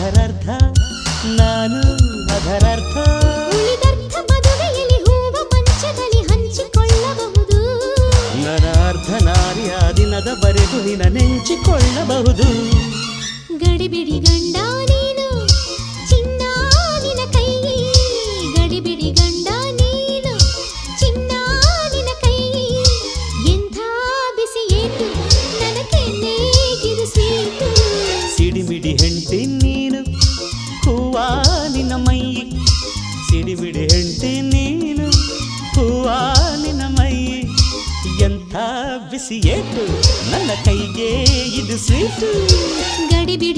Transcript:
ಅದರರ್ಥ ನಾನು ಅದರರ್ಥ ಉಳಿದರ್ಥ ಮದುವೆಯಲ್ಲಿ ಹೂವ ಮಂಚದಲ್ಲಿ ಹಂಚಿಕೊಳ್ಳಬಹುದು ನನ್ನ ಅರ್ಧ ನಾರಿಯ ದಿನದವರೆಗೂ ನಿನ್ನ ನೆಂಚಿಕೊಳ್ಳಬಹುದು ಗಡಿಬಿಡಿ ಗಂಡ ನೀನು ಚಿನ್ನ ನಿನ ಕೈ ಗಡಿಬಿಡಿ ಗಂಡ ನೀನು ಚಿನ್ನ ನಿನ ಕೈ ಎಂಥ ಬಿಸಿ ಏಟು ನನ್ನ ಕೆನ್ನೆಗಿದು ಸ್ವೀಟು ಸಿಡಿಮಿಡಿ ಹೆಂಡತಿ ನೀನು ಹೂವ ನಿನ್ನ ಮೈ ಸಿಡಿಮಿಡಿ ಹೆಂಡತಿ ನೀನು ಹೂವ ನಿನ್ನ ಮೈ ಎಂಥ ಬಿಸಿ ಏಟು ನನ್ನ ಕೈಗೆ ಇದು ಸ್ವೀಟು ಗಡಿಬಿಡಿ